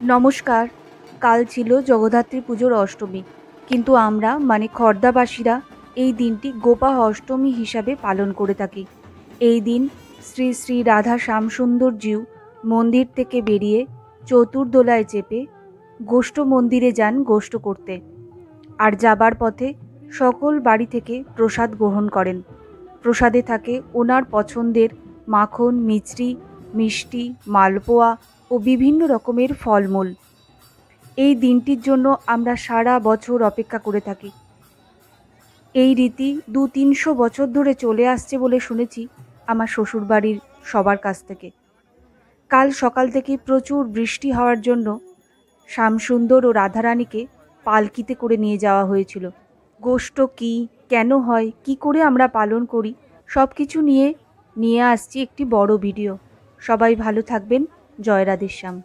নমস্কার। কাল ছিল জগদ্ধাত্রী পুজোর অষ্টমী, কিন্তু আমরা খর্দাবাসীরা এই দিনটি গোপা অষ্টমী হিসাবে পালন করে থাকি। এই দিন শ্রী শ্রী রাধা শ্যামসুন্দরজিউ মন্দির থেকে বেরিয়ে চতুর্দোলায় চেপে গোষ্ঠ মন্দিরে যান গোষ্ঠ করতে, আর যাবার পথে সকল বাড়ি থেকে প্রসাদ গ্রহণ করেন। প্রসাদে থাকে ওনার পছন্দের মাখন, মিছরি, মিষ্টি, মালপোয়া ও বিভিন্ন রকমের ফলমূল। এই দিনটির জন্য আমরা সারা বছর অপেক্ষা করে থাকি। এই রীতি 200-300 বছর ধরে চলে আসছে বলে শুনেছি আমার শ্বশুরবাড়ির সবার কাছ থেকে। কাল সকাল থেকে প্রচুর বৃষ্টি হওয়ার জন্য শ্যামসুন্দর ও রাধারানীকে পালকিতে করে নিয়ে যাওয়া হয়েছিল। গোষ্ঠ কী, কেন হয়, কি করে আমরা পালন করি, সব কিছু নিয়ে আসছি একটি বড় ভিডিও। সবাই ভালো থাকবেন। জয় রাধেশ্যাম।